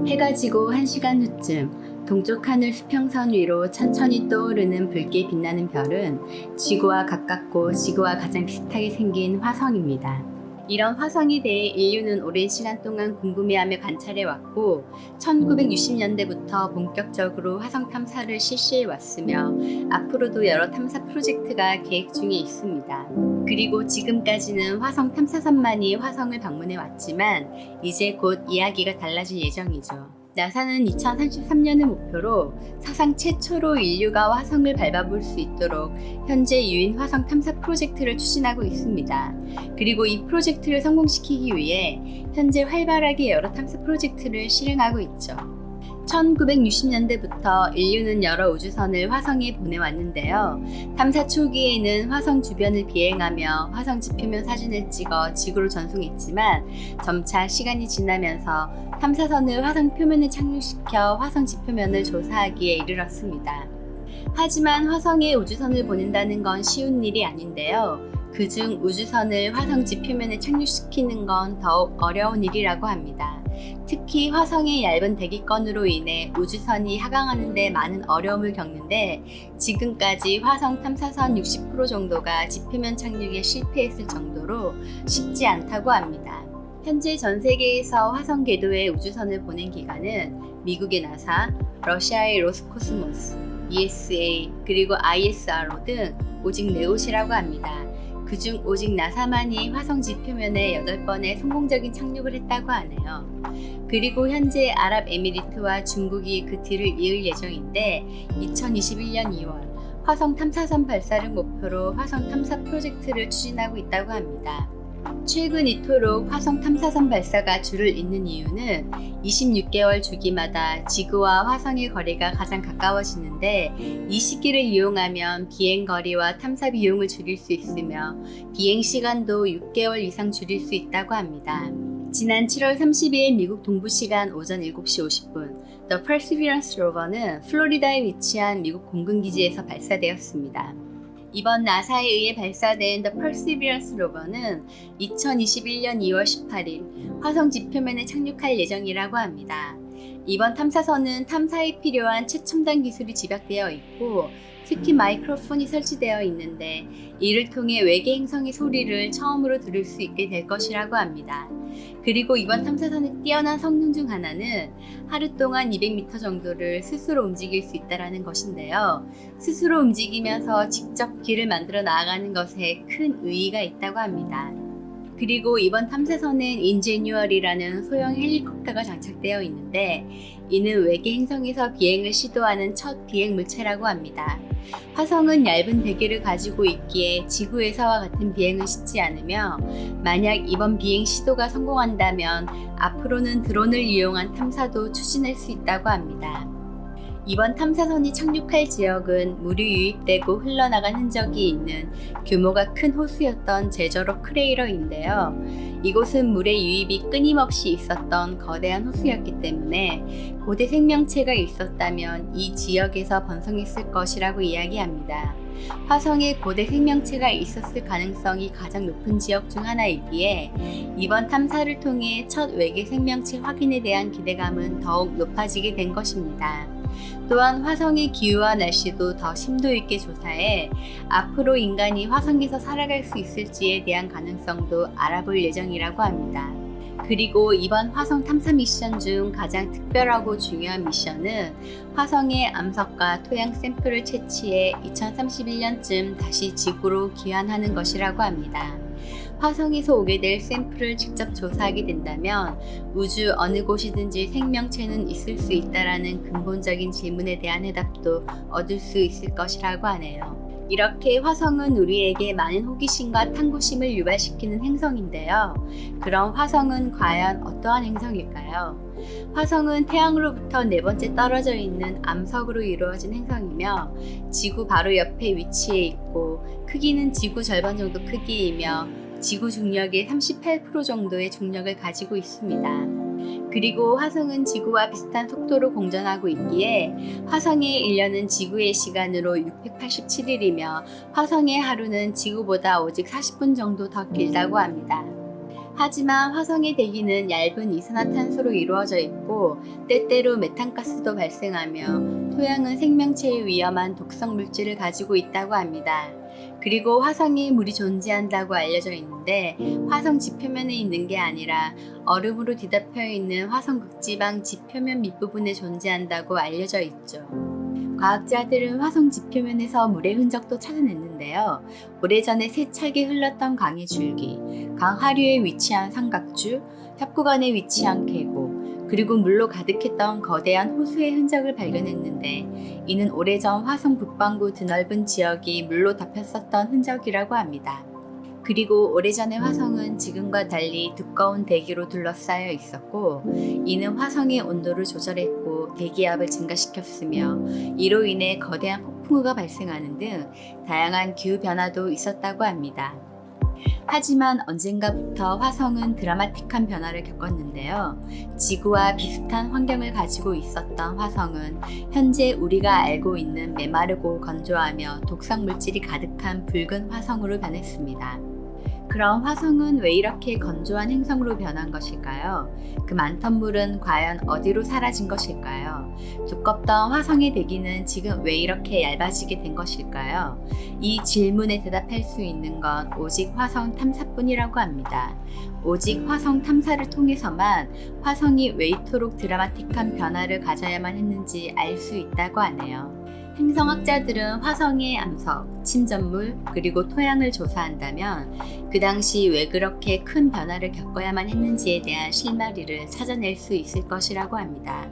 해가 지고 1시간 후쯤 동쪽 하늘 수평선 위로 천천히 떠오르는 붉게 빛나는 별은 지구와 가깝고 지구와 가장 비슷하게 생긴 화성입니다. 이런 화성에 대해 인류는 오랜 시간 동안 궁금해하며 관찰해왔고 1960년대부터 본격적으로 화성 탐사를 실시해왔으며 앞으로도 여러 탐사 프로젝트가 계획 중에 있습니다. 그리고 지금까지는 화성 탐사선만이 화성을 방문해왔지만 이제 곧 이야기가 달라질 예정이죠. 나사는 2033년을 목표로 사상 최초로 인류가 화성을 밟아볼 수 있도록 현재 유인 화성 탐사 프로젝트를 추진하고 있습니다. 그리고 이 프로젝트를 성공시키기 위해 현재 활발하게 여러 탐사 프로젝트를 실행하고 있죠. 1960년대부터 인류는 여러 우주선을 화성에 보내왔는데요. 탐사 초기에는 화성 주변을 비행하며 화성 지표면 사진을 찍어 지구로 전송했지만 점차 시간이 지나면서 탐사선을 화성 표면에 착륙시켜 화성 지표면을 조사하기에 이르렀습니다. 하지만 화성에 우주선을 보낸다는 건 쉬운 일이 아닌데요. 그중 우주선을 화성 지표면에 착륙시키는 건 더욱 어려운 일이라고 합니다. 특히 화성의 얇은 대기권으로 인해 우주선이 하강하는 데 많은 어려움을 겪는데 지금까지 화성 탐사선 60% 정도가 지표면 착륙에 실패했을 정도로 쉽지 않다고 합니다. 현재 전 세계에서 화성 궤도에 우주선을 보낸 기관은 미국의 나사, 러시아의 로스코스모스, ESA, 그리고 ISRO 등 오직 4곳이라고 합니다. 그중 오직 나사만이 화성 지표면에 8번의 성공적인 착륙을 했다고 하네요. 그리고 현재 아랍에미리트와 중국이 그 뒤를 이을 예정인데 2021년 2월 화성 탐사선 발사를 목표로 화성 탐사 프로젝트를 추진하고 있다고 합니다. 최근 이토록 화성 탐사선 발사가 줄을 잇는 이유는 26개월 주기마다 지구와 화성의 거리가 가장 가까워지는데 이 시기를 이용하면 비행 거리와 탐사 비용을 줄일 수 있으며 비행 시간도 6개월 이상 줄일 수 있다고 합니다. 지난 7월 30일 미국 동부 시간 오전 7시 50분 The Perseverance 로버는 플로리다에 위치한 미국 공군기지에서 발사되었습니다. 이번 나사에 의해 발사된 The Perseverance 로버는 2021년 2월 18일 화성 지표면에 착륙할 예정이라고 합니다. 이번 탐사선은 탐사에 필요한 최첨단 기술이 집약되어 있고 특히 마이크로폰이 설치되어 있는데 이를 통해 외계 행성의 소리를 처음으로 들을 수 있게 될 것이라고 합니다. 그리고 이번 탐사선의 뛰어난 성능 중 하나는 하루 동안 200m 정도를 스스로 움직일 수 있다는 것인데요. 스스로 움직이면서 직접 길을 만들어 나아가는 것에 큰 의의가 있다고 합니다. 그리고 이번 탐사선엔 인제뉴얼이라는 소형 헬리콥터가 장착되어 있는데 이는 외계 행성에서 비행을 시도하는 첫 비행 물체라고 합니다. 화성은 얇은 대기를 가지고 있기에 지구에서와 같은 비행은 쉽지 않으며 만약 이번 비행 시도가 성공한다면 앞으로는 드론을 이용한 탐사도 추진할 수 있다고 합니다. 이번 탐사선이 착륙할 지역은 물이 유입되고 흘러나간 흔적이 있는 규모가 큰 호수였던 제저로 크레이러인데요. 이곳은 물의 유입이 끊임없이 있었던 거대한 호수였기 때문에 고대 생명체가 있었다면 이 지역에서 번성했을 것이라고 이야기합니다. 화성에 고대 생명체가 있었을 가능성이 가장 높은 지역 중 하나이기에 이번 탐사를 통해 첫 외계 생명체 확인에 대한 기대감은 더욱 높아지게 된 것입니다. 또한 화성의 기후와 날씨도 더 심도 있게 조사해 앞으로 인간이 화성에서 살아갈 수 있을지에 대한 가능성도 알아볼 예정이라고 합니다. 그리고 이번 화성 탐사 미션 중 가장 특별하고 중요한 미션은 화성의 암석과 토양 샘플을 채취해 2031년쯤 다시 지구로 귀환하는 것이라고 합니다. 화성에서 오게 될 샘플을 직접 조사하게 된다면 우주 어느 곳이든지 생명체는 있을 수 있다라는 근본적인 질문에 대한 해답도 얻을 수 있을 것이라고 하네요. 이렇게 화성은 우리에게 많은 호기심과 탐구심을 유발시키는 행성인데요. 그럼 화성은 과연 어떠한 행성일까요? 화성은 태양으로부터 4번째 떨어져 있는 암석으로 이루어진 행성이며 지구 바로 옆에 위치해 있고 크기는 지구 절반 정도 크기이며 지구 중력의 38% 정도의 중력을 가지고 있습니다. 그리고 화성은 지구와 비슷한 속도로 공전하고 있기에 화성의 1년은 지구의 시간으로 687일이며 화성의 하루는 지구보다 오직 40분 정도 더 길다고 합니다. 하지만 화성의 대기는 얇은 이산화탄소로 이루어져 있고 때때로 메탄가스도 발생하며 토양은 생명체에 위험한 독성 물질을 가지고 있다고 합니다. 그리고 화성에 물이 존재한다고 알려져 있는데 화성 지표면에 있는 게 아니라 얼음으로 뒤덮여 있는 화성 극지방 지표면 밑부분에 존재한다고 알려져 있죠. 과학자들은 화성 지표면에서 물의 흔적도 찾아냈는데요. 오래전에 세차게 흘렀던 강의 줄기, 강 하류에 위치한 삼각주, 협곡안에 위치한 계곡, 그리고 물로 가득했던 거대한 호수의 흔적을 발견했는데 이는 오래전 화성 북반구 드넓은 지역이 물로 덮였었던 흔적이라고 합니다. 그리고 오래전의 화성은 지금과 달리 두꺼운 대기로 둘러싸여 있었고 이는 화성의 온도를 조절했고 대기압을 증가시켰으며 이로 인해 거대한 폭풍우가 발생하는 등 다양한 기후 변화도 있었다고 합니다. 하지만 언젠가부터 화성은 드라마틱한 변화를 겪었는데요. 지구와 비슷한 환경을 가지고 있었던 화성은 현재 우리가 알고 있는 메마르고 건조하며 독성 물질이 가득한 붉은 화성으로 변했습니다. 그럼 화성은 왜 이렇게 건조한 행성으로 변한 것일까요? 그 많던 물은 과연 어디로 사라진 것일까요? 두껍던 화성의 대기는 지금 왜 이렇게 얇아지게 된 것일까요? 이 질문에 대답할 수 있는 건 오직 화성 탐사뿐이라고 합니다. 오직 화성 탐사를 통해서만 화성이 왜 이토록 드라마틱한 변화를 가져야만 했는지 알 수 있다고 하네요. 행성학자들은 화성의 암석, 침전물, 그리고 토양을 조사한다면 그 당시 왜 그렇게 큰 변화를 겪어야만 했는지에 대한 실마리를 찾아낼 수 있을 것이라고 합니다.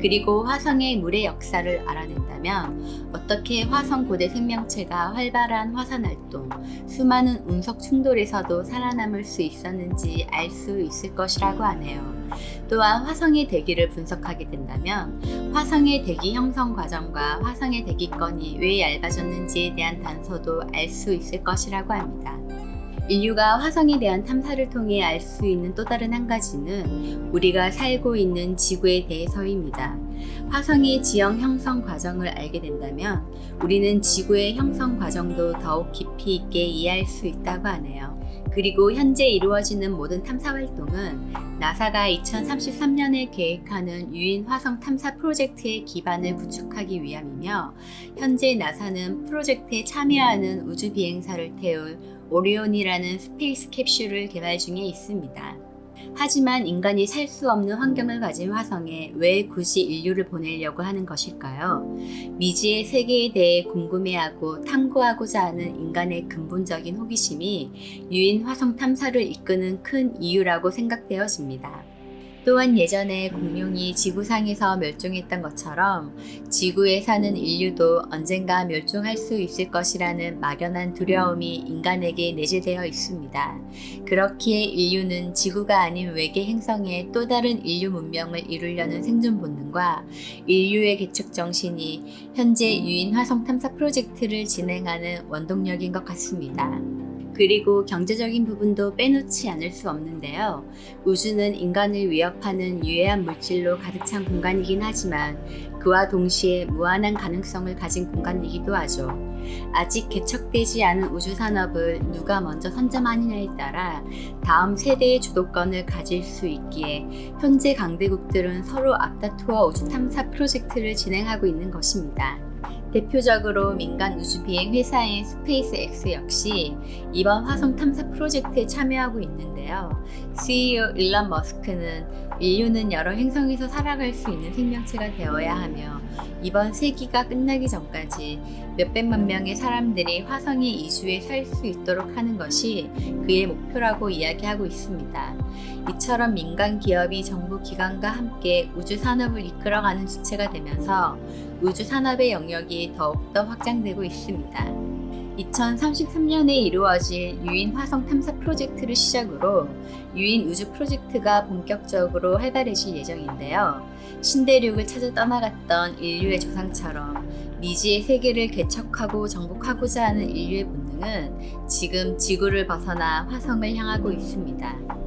그리고 화성의 물의 역사를 알아낸다면 어떻게 화성 고대 생명체가 활발한 화산 활동, 수많은 운석 충돌에서도 살아남을 수 있었는지 알 수 있을 것이라고 하네요. 또한 화성의 대기를 분석하게 된다면 화성의 대기 형성 과정과 화성의 대기권이 왜 얇아졌는지에 대한 단서도 알 수 있을 것이라고 합니다. 인류가 화성에 대한 탐사를 통해 알 수 있는 또 다른 한 가지는 우리가 살고 있는 지구에 대해서입니다. 화성의 지형 형성 과정을 알게 된다면 우리는 지구의 형성 과정도 더욱 깊이 있게 이해할 수 있다고 하네요. 그리고 현재 이루어지는 모든 탐사 활동은 나사가 2033년에 계획하는 유인 화성 탐사 프로젝트의 기반을 구축하기 위함이며 현재 나사는 프로젝트에 참여하는 우주 비행사를 태울 오리온이라는 스페이스 캡슐을 개발 중에 있습니다. 하지만 인간이 살 수 없는 환경을 가진 화성에 왜 굳이 인류를 보내려고 하는 것일까요? 미지의 세계에 대해 궁금해하고 탐구하고자 하는 인간의 근본적인 호기심이 유인 화성 탐사를 이끄는 큰 이유라고 생각되어집니다. 또한 예전에 공룡이 지구상에서 멸종했던 것처럼 지구에 사는 인류도 언젠가 멸종할 수 있을 것이라는 막연한 두려움이 인간에게 내재되어 있습니다. 그렇기에 인류는 지구가 아닌 외계 행성에 또 다른 인류 문명을 이루려는 생존 본능과 인류의 개척 정신이 현재 유인 화성 탐사 프로젝트를 진행하는 원동력인 것 같습니다. 그리고 경제적인 부분도 빼놓지 않을 수 없는데요. 우주는 인간을 위협하는 유해한 물질로 가득 찬 공간이긴 하지만 그와 동시에 무한한 가능성을 가진 공간이기도 하죠. 아직 개척되지 않은 우주 산업을 누가 먼저 선점하느냐에 따라 다음 세대의 주도권을 가질 수 있기에 현재 강대국들은 서로 앞다투어 우주 탐사 프로젝트를 진행하고 있는 것입니다. 대표적으로 민간 우주 비행 회사인 스페이스X 역시 이번 화성 탐사 프로젝트에 참여하고 있는데요. CEO 일론 머스크는 인류는 여러 행성에서 살아갈 수 있는 생명체가 되어야 하며 이번 세기가 끝나기 전까지 몇백만 명의 사람들이 화성에 이주해 살 수 있도록 하는 것이 그의 목표라고 이야기하고 있습니다. 이처럼 민간 기업이 정부 기관과 함께 우주 산업을 이끌어가는 주체가 되면서 우주 산업의 영역이 더욱더 확장되고 있습니다. 2033년에 이루어질 유인 화성 탐사 프로젝트를 시작으로 유인 우주 프로젝트가 본격적으로 활발해질 예정인데요. 신대륙을 찾아 떠나갔던 인류의 조상처럼 미지의 세계를 개척하고 정복하고자 하는 인류의 본능은 지금 지구를 벗어나 화성을 향하고 있습니다.